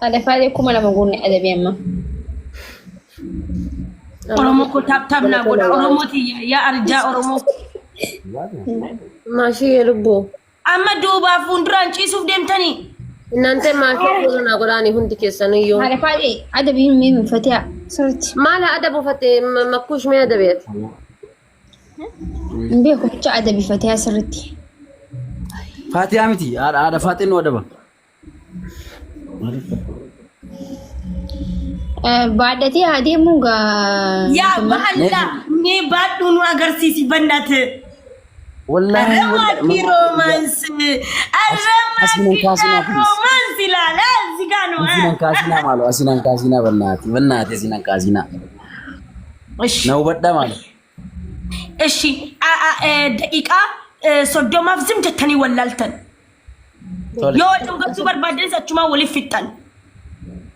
Ada faalikum lama gune ada biyamma. Oromo ko tap na goda Oromo ti ya arja Oromo. Mashi rubbo. Amma duba funduran ciisuf demtani. Nante mashi na godani hundi kesanu yo. Ada faali ada biyum min fatiha sarti. Mala adabu fate makush me adabiyat. Mbiya ko cha ada bi fatiha sarti. Fatiha miti ada Fatin no adaba. Baadati hadi muga Ya bahalla ne badunu agarsiisi bandate. Wallahi Arramati romance. Arramati romance la zigano. Asinan kasina malo asinan kasina bannati asinan kasina. ነው በጣም አለ እሺ ደቂቃ ሶዶማፍ ዝም ተተኒ ወላልተን የወጡን ገሱ በርባደን ሰቹማ ወልፍጣን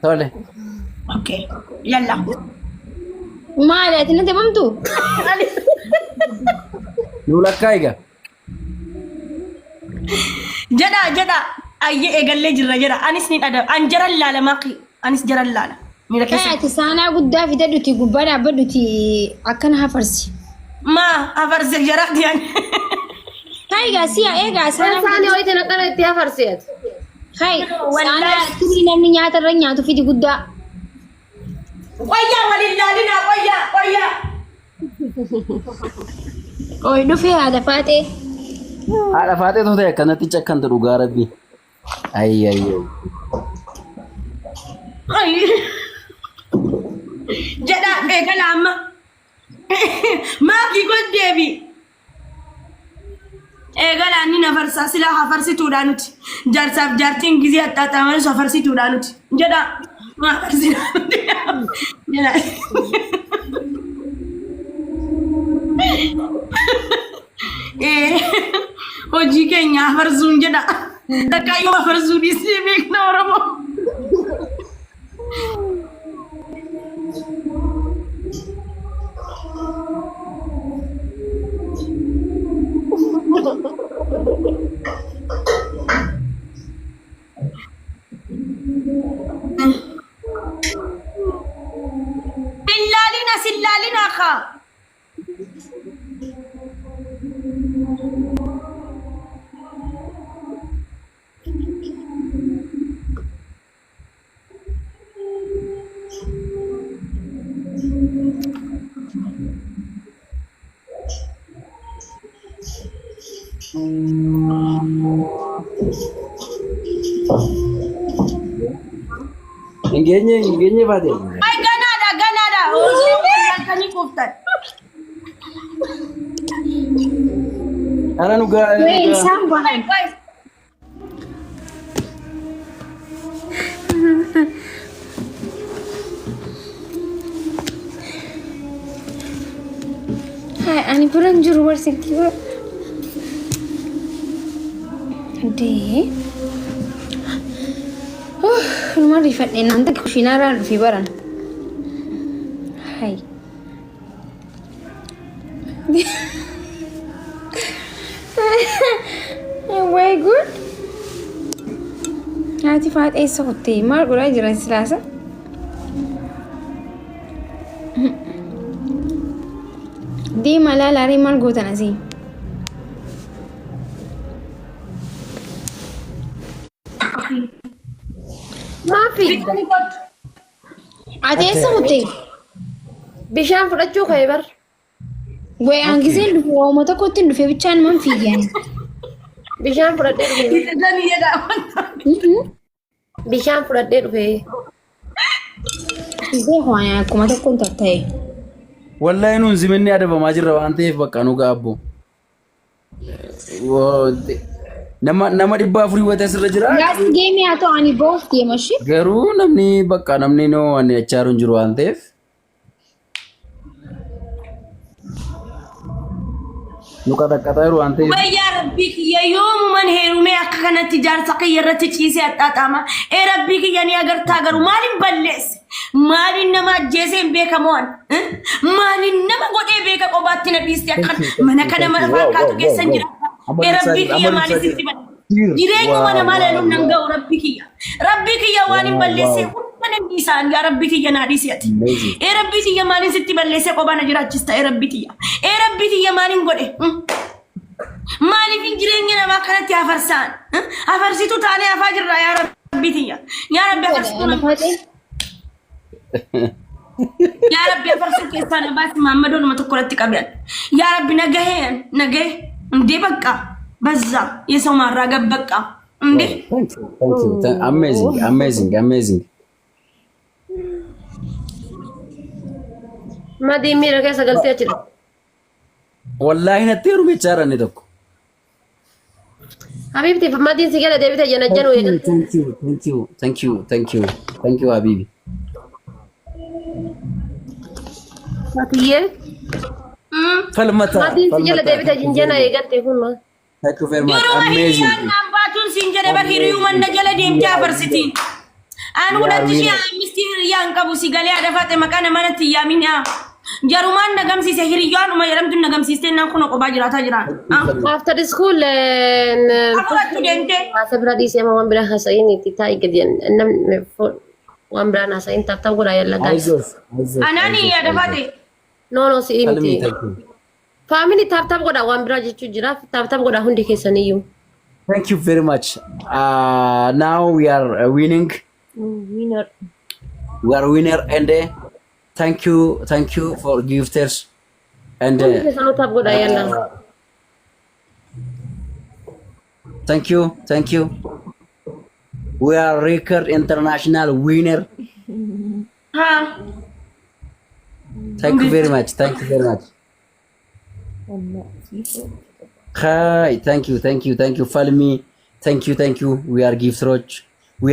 ቶለ ኦኬ يلا ማለት እንደ መምቱ ኑለካይጋ ጀዳ አየ ኤገለ ጅራ ጀራ አኒስ ኒ አደ አንጀራን ላለማቂ አኒስ ጀራን ላላ Kaya sana guddaa fidaduti gubbaa dhaabbaduti akkana hafarsi. Ma hafarsi jaraati yani. Hai gaasiya eegaa sana. Saani hoyti naqara itti hafarsiyat. Hai sana turi namni nyaata irra nyaatu fidi guddaa. Qoyyaa walillaalina qoyyaa. Oy dhufee haadha faatee. haadha faatee toote akkanatti cakkantu dhugaa rabbi. Ayyayyoo. Ay. Jada eegala amma. Maaki goddeebi. Eegala ni nafarsa sila hafarsituudha nuti. Jaarsaaf jaartiin gizii haxxaaxaman hafarsituudha nuti. Jada ma hafarsituudha. Jada. Hojii keenya hafarsuun jedha. Dhaqqaayyoo hafarsuu dhiisee beekna Oromoo. Sillalina kha. Ingenya Fatin. Ay ganada. Oh, kani kuftan. Ana nuga. Wait, someone. Hai, ani pulang juru bersih Deh. Rumah Rifat ni nanti kusinaran fibaran. Hai. Way good. Hati Fat esa hote mar gula jiran Selasa. Di malah lari mal gota nasi. Maafi. Ati esa hote. Bishaan fudhachuu khaybar. Way angizeen dhufe oomata kootiin dhufe bichaan man fiigan. Bishaan fudhadhee dhufe. Dani yada. Bishaan fudhadhee dhufe. Izee ho'aa akkuma tokkoon tatta'e. Wallahi nuun ziminni adabamaa jirra waan ta'eef bakka nu gaabbo. Nama dhibba afurii wata asirra jira. Gaas geemii haa ta'u ani boof deemashi. Garuu namni noo ani achaaru hin jiru waan ta'eef. Nu qaxaqqataa jiru waan ta'eef. Wayyaa rabbii kiyya yoomu man heerumee akka kanatti jaarsa kiyya irratti ciisee axxaaxama. Rabbii kiyya ni agartaa garuu maaliin balleesse? Maaliin nama ajjeesee beekamoon? Maaliin nama godhee beeka qobaatti na dhiiste akka mana kana mana fakkaatu keessan jira. Rabbii kiyya maaliin sitti balleesse? Jireenya mana maalaaluun nan ga'u Rabbii kiyya. Rabbii kiyya waan hin balleessee mana isaan yaa Rabbii kiyya naa dhiisiyati. Rabbii kiyya maaliin sitti balleessee qobana jiraachista Rabbii kiyya. Rabbii kiyya maaliin godhe? Maaliif jireenya namaa kanatti afarsaan? Afarsitu taanee afaa jirra yaa Rabbii kiyya. Yaa Rabbi afarsitu. Yaa Rabbi afarsitu keessaa na baasi Maammadoon nama tokko irratti qaban. Yaa Rabbi nagahee እንዴ በቃ በዛ የሰው ማራገብ በቃ እንዴ amazing ማዲሚ ረጋ ሰገልቴ አችል wallahi natteeru bechaara ne tokko ሀቢብቲ ማዲን ሲገለ ደብተ የነጀነው የገል thank you habibi ማትዬ falmata ማዲን ሲገለ ደብተ ጅንጀና የገል ሁሉ thank you very much amazing አባቱን ሲንጀደ በሂሪዩ መንደጀለ ደምታ አፈርሲቲ አን 2005 ሪያን ቀቡ ሲገለ ያደፋተ መቃነ ማለት ያሚና ጀሩማን ነገምሲሴ ሂሪያን ማየረምቱ ነገምሲስቴና ኩኖ ቆባ ጅራታ ጅራን after the school አፈራቱ ደንቴ አሰብራ ዲሴ ማን ብላ ሐሰይን ኢታይ ገዲን እነም ዋን ብራና ሐሰይን ታታው ጎዳ ያለጋስ አናኒ ያደፋተ ኖ ሲኢንቲ family ታብታብ ጎዳ ዋን ብራ ጅቹ ጅራ ታብታብ ጎዳ ሁንዲ ከሰንዩ thank you very much now we are winning winner and thank you for gifters and ታብ ጎዳ ያላ thank you we are record international winner thank you very much hi thank you Falmi thank you we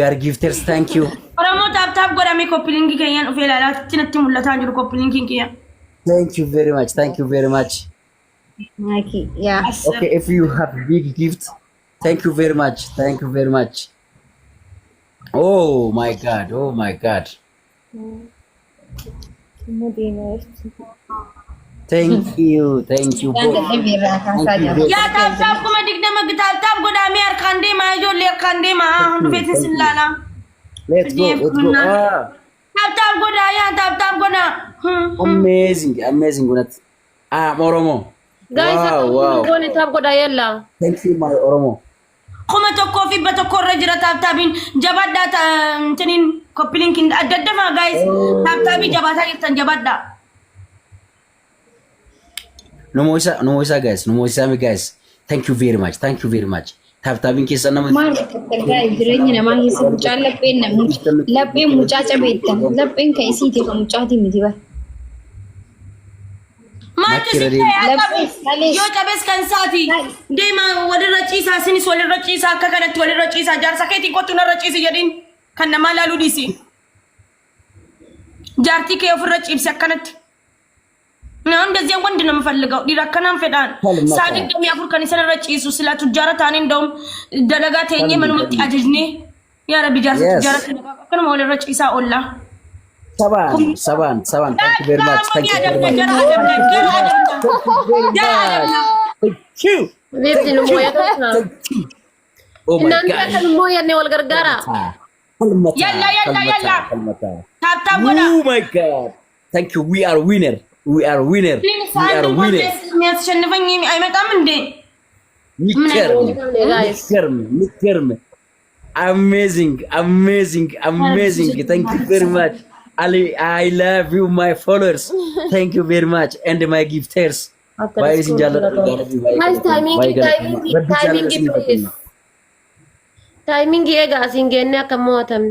are gifters thank you ኦሮሞ ታብታብ ጎዳ ሜ ኮፕሊንግ ከያን ኡፌላላ ትንት ሙላታ አንጆ ኮፕሊንግ ከያን thank you very much Nike, yeah. okay if you have big gift thank you very much oh my god thank you ያ ታብታብ ኮማ ዲግደም ታብታብ ጎዳ ሜ አርካንዴ ማጆ ለርካንዴ ማ ሁን ቤትን ስላላ let's go ታብታብ ጎዳ ያ ታብታብ ጎዳ amazing ጉነት ኦሮሞ ጋይስ ጎኔ ታብ ጎዳ ያላ thank you my ኦሮሞ ኮማ ተኮፊ በተኮረ ጅራ ታብታቢን ጀባዳ እንትኒን ኮፕሊንግ አደደማ ጋይስ ታብታቢ ጀባታ ይተን ጀባዳ Numoisa guys thank you very much ታብታቢን ከሰና ማር ተከታይ ድረኝ ነማ ይስ ሙጫ ለጴን ነው ለጴ ሙጫ ጨቤታ ለጴን ከይሲቲ ከሙጫቲ ምትባ ማንቺ ዮ ጨቤስ ከንሳቲ ደማ ወደ ረጪሳ ሲኒስ ወደ ረጪሳ ከከነት ወደ ረጪሳ ጃርሳ ከቲ ቆቱና ረጪስ ይዲን ከነማ ላሉ ዲሲ ጃርቲ ከየፍ ረጪስ ከከነት ነው እንደዚህ ወንድ ነው የምፈልገው ዲራከናን ፈዳን ሳዲቅ ደም ያፉር ከኒሰነ ረጪሱ ስላቱ ጃራታኔ እንደውም ደለጋተኝ ምን መጥ አጅጅኔ ያ ረቢ ጃራት ከነ ወደ ረጪሳ ኦላ ሰባን thank you very much ቤት ነው ሞያታ oh my እናንተ god ከን ሞያኔ ወልገርጋራ ያላ ታብታብ ጎዳ oh my god thank you we are winner የሚያስሸንፈኝ አይመጣም እንዴ ሚገርም amazing thank you very much Ali I love you my followers thank you very much and my gifters bye sinjala guys timing ega singene akamotam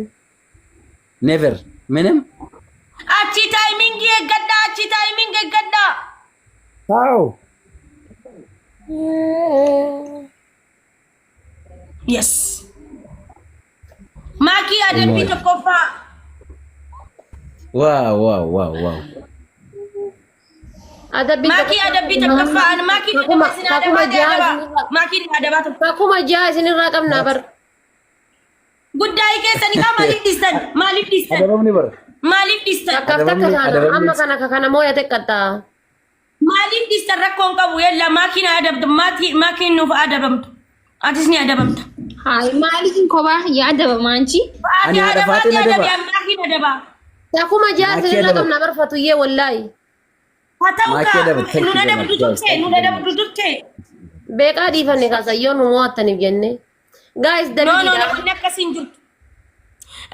never ምንም አቺ ታይሚንግ የገዳ how yes ማኪ አደቢ ተቆፋ wow Adabi Maki adabi takafaan maki maki adabatu. Kakuma jaa isinirraa qabnaa bar. Guddaay keessani kaa maaliif distan? Adabamni bar. Maaliif distan? Takkaaf takka taana amma kana mooya xiqqataa. Maaliif distan rakkoon qabu yalla makiin adabdu makiin nuuf adabamtu. Atis ni adabamta. Hai maaliif kophaa yaa adabama anchi? Ani adabati makiin adaba. Kakuma jaa isinirraa qabnaa bar fatuyyee wallaahi. Nuna adabdu turte. Beekaa dhiifanne kaasayyoon nu mo'attaniif jenne. Guys, no, ነከሲን ጅርቱ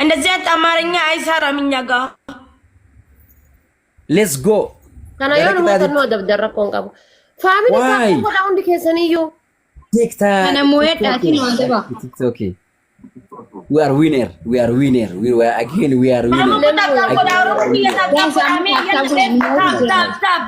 እንደዚህ አማርኛ አይሰራም እኛ ጋር Let's go. Kana yoo nu mo'atannoo dabdarra koon qabu. Faamili taa'uu godha hundi keessaniyyuu. TikTok. Kana mo'edhaati nu adaba. TikTok. We are winner. We are winner. We are again. We are winner. Tap